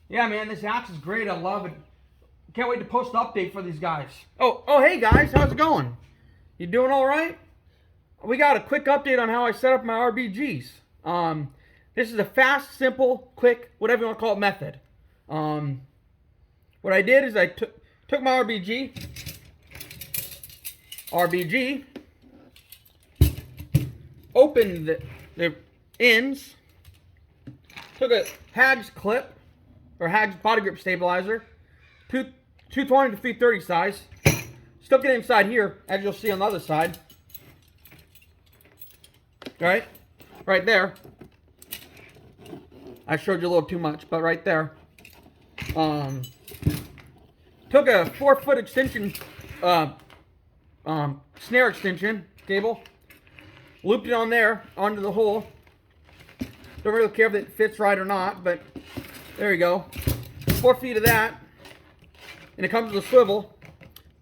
Yeah, man, this axe is great. I love it. Can't wait to post an update for these guys. Oh, hey guys, how's it going? You doing all right? We got a quick update on how I set up my RBGs. This is a fast, simple, quick, whatever you want to call it, method. What I did is I took my RBG, opened the ends, took a Hags clip, or Hags body grip stabilizer, 220 to 330 size, stuck it inside here, as you'll see on the other side. Right there. I showed you a little too much, but right there. Took a 4-foot extension, snare extension cable, looped it on there, onto the hole. Don't really care if it fits right or not, but there you go. 4 feet of that, and it comes with a swivel.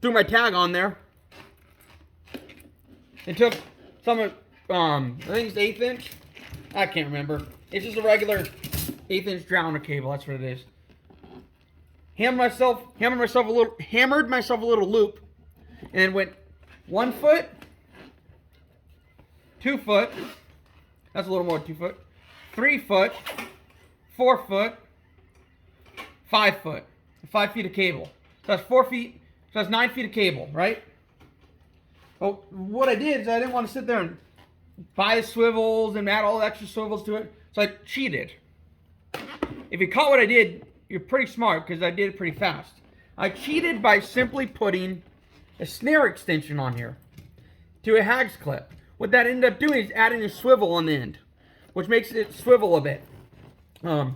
Threw my tag on there. It took some of, I think it's 1/8 inch. I can't remember. It's just a regular 1/8 inch drowner cable. That's what it is. Hammered myself a little loop, and went 1 foot, 2 foot. That's a little more than 2 foot. 3 foot, 4 foot, 5 foot. 5 feet of cable. So that's 4 feet. So that's 9 feet of cable, right? Well, what I did is I didn't want to sit there and buy the swivels and add all the extra swivels to it. So I cheated. If you caught what I did, you're pretty smart because I did it pretty fast. I cheated by simply putting a snare extension on here to a Hags clip. What that ended up doing is adding a swivel on the end, which makes it swivel a bit. I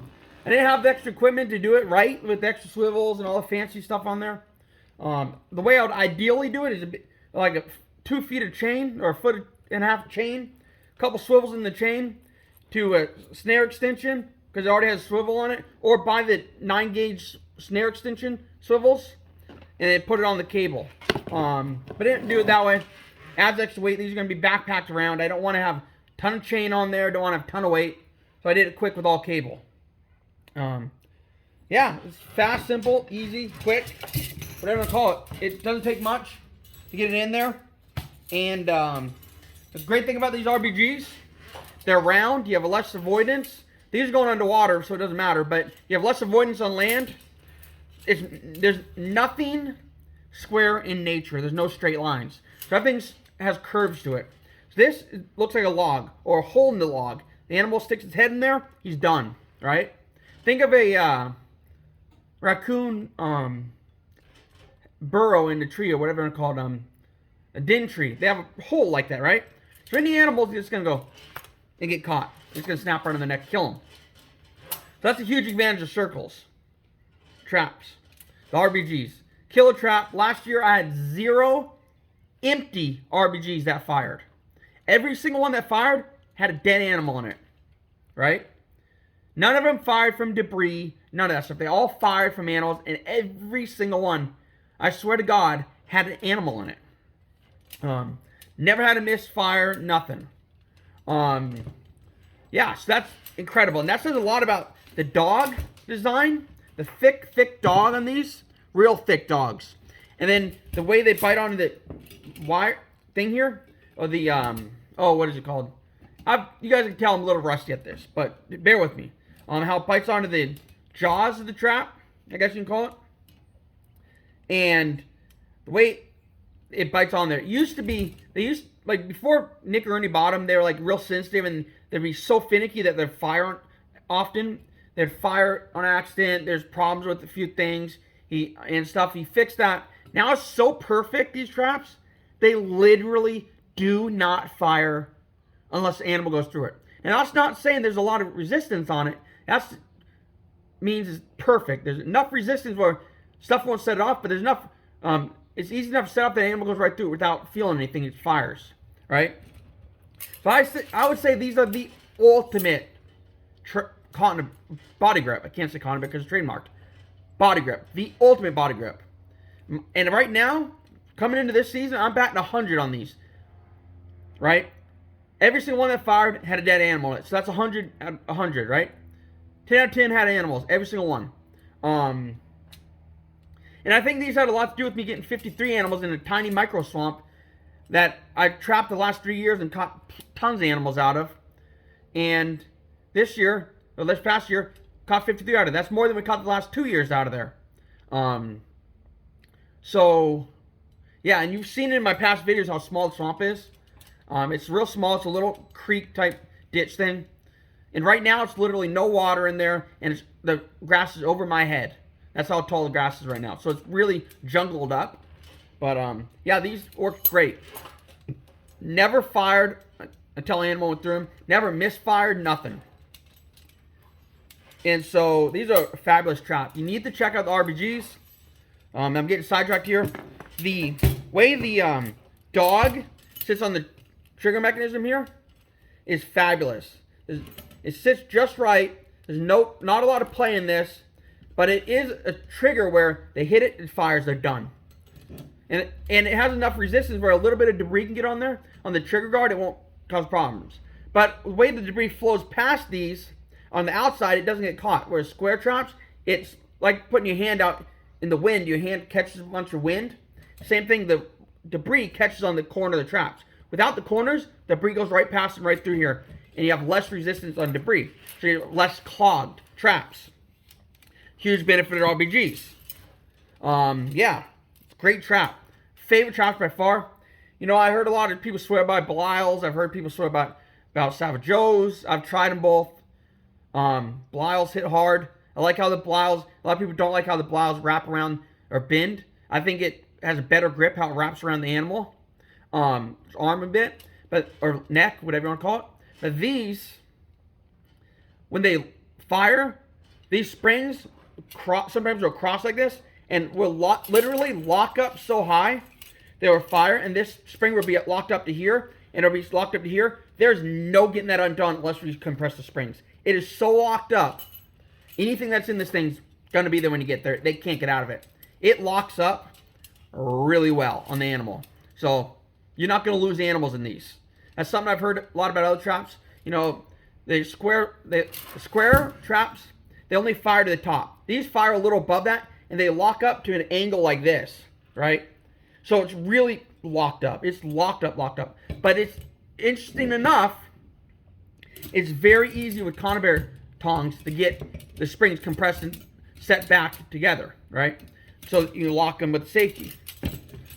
didn't have the extra equipment to do it right with the extra swivels and all the fancy stuff on there. The way I would ideally do it is like 2 feet of chain, or 1.5 foot chain, a couple swivels in the chain to a snare extension, because it already has a swivel on it, or buy the 9-gauge snare extension swivels and then put it on the cable. But I didn't do it that way. Adds extra weight. These are going to be backpacked around. I don't want to have a ton of chain on there. Don't want to have a ton of weight. So I did it quick with all cable. Yeah, it's fast, simple, easy, quick, whatever you call it. It doesn't take much to get it in there. And the great thing about these RBGs, they're round. You have less avoidance. These are going underwater, so it doesn't matter. But you have less avoidance on land. There's nothing square in nature. There's no straight lines. So everything has curves to it. So this looks like a log, or a hole in the log. The animal sticks its head in there, he's done, right? Think of a raccoon burrow in the tree, or whatever it's called, a den tree. They have a hole like that, right? So any animal is just going to go and get caught. It's going to snap right on the neck, kill them. So that's a huge advantage of circles. Traps. The RBGs. Kill a trap. Last year I had 0 empty RBGs that fired. Every single one that fired had a dead animal in it. Right? None of them fired from debris. None of that stuff. They all fired from animals, and every single one, I swear to God, had an animal in it. Never had a misfire, nothing. Yeah, so that's incredible. And that says a lot about the dog design. The thick dog on these. Real thick dogs. And then the way they bite onto the wire thing here. Or the, what is it called? You guys can tell I'm a little rusty at this, but bear with me. How it bites onto the jaws of the trap, I guess you can call it. And the way it bites on there. It used to be, like before Nick or Ernie bought them, they were like real sensitive, and they'd be so finicky that they'd fire often. They'd fire on accident. There's problems with a few things and stuff. He fixed that. Now it's so perfect, these traps, they literally do not fire unless the animal goes through it. And that's not saying there's a lot of resistance on it. That means it's perfect. There's enough resistance where stuff won't set it off, but there's enough, it's easy enough to set up that the animal goes right through it without feeling anything. It fires, right? So I would say these are the ultimate cotton body grip. I can't say cotton because it's trademarked. Body grip. The ultimate body grip. And right now, coming into this season, I'm batting 100 on these. Right? Every single one that fired had a dead animal in it. So that's 100, right? 10 out of 10 had animals. Every single one. And I think these had a lot to do with me getting 53 animals in a tiny micro swamp that I trapped the last 3 years and caught tons of animals out of. And this year, or this past year, caught 53 out of it. That's more than we caught the last 2 years out of there. So, yeah, and you've seen in my past videos how small the swamp is. It's real small. It's a little creek type ditch thing. And right now it's literally no water in there, and the grass is over my head. That's how tall the grass is right now. So it's really jungled up. But yeah, these work great. Never fired until an animal went through them. Never misfired, nothing. And so these are a fabulous trap. You need to check out the RBGs. I'm getting sidetracked here. The way the dog sits on the trigger mechanism here is fabulous. It sits just right. There's not a lot of play in this, but it is a trigger where they hit it, it fires, they're done. And it has enough resistance where a little bit of debris can get on there. On the trigger guard, it won't cause problems. But the way the debris flows past these, on the outside, it doesn't get caught. Whereas square traps, it's like putting your hand out in the wind. Your hand catches a bunch of wind. Same thing, the debris catches on the corner of the traps. Without the corners, debris goes right past them, right through here. And you have less resistance on debris. So you have less clogged traps. Huge benefit of RBGs. Yeah, great trap. Favorite traps by far. You know, I heard a lot of people swear by Belials. I've heard people swear about Savage Joe's. I've tried them both. Belials hit hard. I like how the Belials, a lot of people don't like how the Belials wrap around or bend. I think it has a better grip how it wraps around the animal. Arm a bit, or neck, whatever you want to call it. But these, when they fire, these springs sometimes will cross like this and will literally lock up so high they will fire, and this spring will be locked up to here and it'll be locked up to here. There's no getting that undone unless we compress the springs. It is so locked up. Anything that's in this thing's gonna be there when you get there. They can't get out of it. It locks up really well on the animal. So you're not gonna lose animals in these. That's something I've heard a lot about other traps. You know, the square traps, they only fire to the top. These fire a little above that, and they lock up to an angle like this, right? So it's really locked up. It's locked up. But it's interesting enough, it's very easy with conibear tongs to get the springs compressed and set back together, right? So you lock them with safety.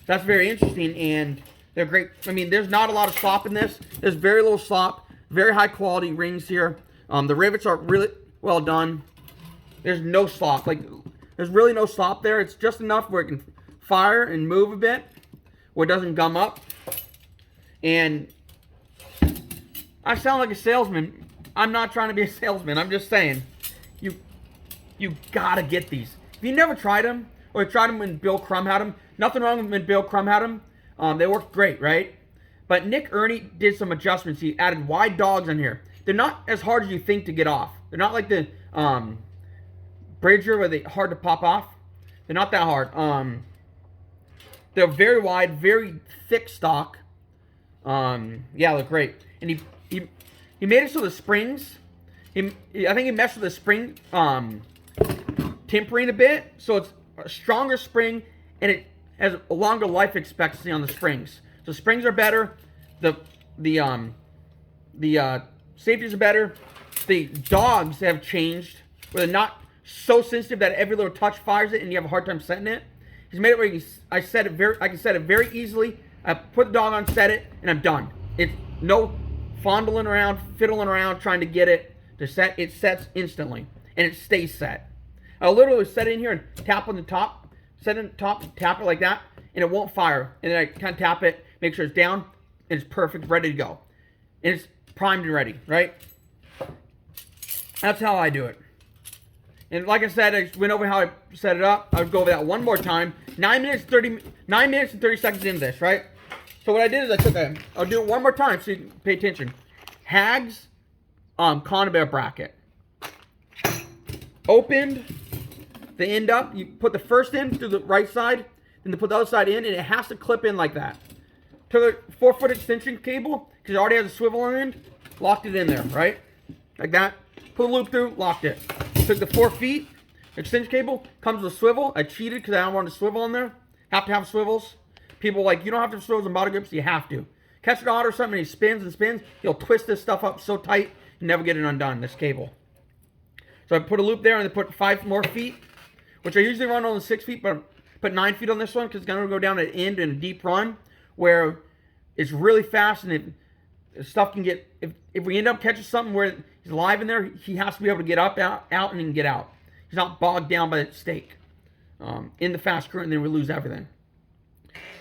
That's very interesting, and they're great. I mean, there's not a lot of slop in this. There's very little slop. Very high quality rings here. The rivets are really well done. There's no slop. Like, there's really no slop there. It's just enough where it can fire and move a bit, where it doesn't gum up. And I sound like a salesman. I'm not trying to be a salesman. I'm just saying, you gotta get these. If you never tried them, or tried them when Bill Crum had them, nothing wrong with when Bill Crum had them. They worked great, right? But Nick Ernie did some adjustments. He added wide dogs on here. They're not as hard as you think to get off. They're not like the Bridger where they're hard to pop off. They're not that hard. They're very wide, very thick stock. Yeah, they're great. And he made it so the springs, I think he messed with the spring tempering a bit, so it's a stronger spring, and it has a longer life expectancy on the springs. So springs are better. The safeties are better. The dogs have changed where they're not so sensitive that every little touch fires it and you have a hard time setting it. He's made it where I can set it very easily. I put the dog on, set it, and I'm done. It's no fondling around, fiddling around, trying to get it to set. It sets instantly, and it stays set. I'll literally set it in here and tap on the top, set it on the top, tap it like that, and it won't fire. And then I kind of tap it, make sure it's down, and it's perfect, ready to go. And it's primed and ready, right? That's how I do it. And like I said, I just went over how I set it up. I would go over that one more time. 9 minutes and 30 seconds into this, right? So what I did is I'll do it one more time so you can pay attention. Hags conibear bracket. Opened the end up. You put the first end to the right side, then you put the other side in, and it has to clip in like that. Took a 4-foot extension cable, because it already has a swivel on the end, locked it in there, right? Like that. Put a loop through, locked it. Took the 4 feet, extension cable comes with a swivel. I cheated because I don't want a swivel in there. Have to have swivels. People like, you don't have to have swivels in bottle grips. You have to. Catch an otter or something and he spins and spins. He'll twist this stuff up so tight, you never get it undone, this cable. So I put a loop there and I put 5 more feet, which I usually run on the 6 feet, but I put 9 feet on this one because it's going to go down at the end in a deep run where it's really fast and stuff can get, if we end up catching something where he's alive in there, he has to be able to get up, out, and then get out. He's not bogged down by that stake in the fast current, and then we lose everything.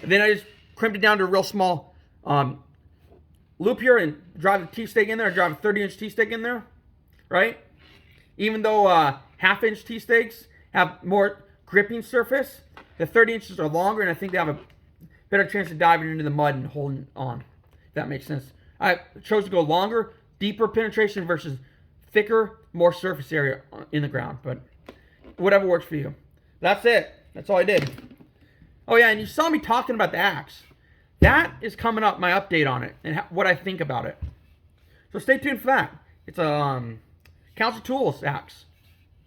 And then I just crimped it down to a real small loop here and drive the T-stake in there. I drive a 30-inch T-stake in there, right? Even though half-inch T-stakes have more gripping surface, the 30 inches are longer, and I think they have a better chance of diving into the mud and holding on, if that makes sense. I chose to go longer, deeper penetration versus thicker, more surface area in the ground, but whatever works for you. That's it. That's all I did. Oh yeah, and you saw me talking about the axe. That is coming up, my update on it, and what I think about it. So stay tuned for that. It's a Council Tools axe.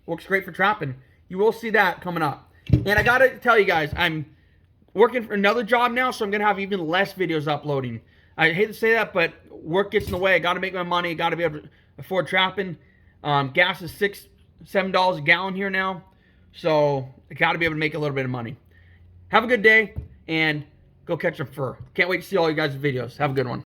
Works great for trapping. You will see that coming up. And I gotta tell you guys, I'm working for another job now, so I'm gonna have even less videos uploading. I hate to say that, but work gets in the way. I gotta make my money. I gotta be able to afford trapping. Gas is $6, $7 a gallon here now, so I gotta be able to make a little bit of money. Have a good day, and go catch some fur. Can't wait to see all you guys' videos. Have a good one.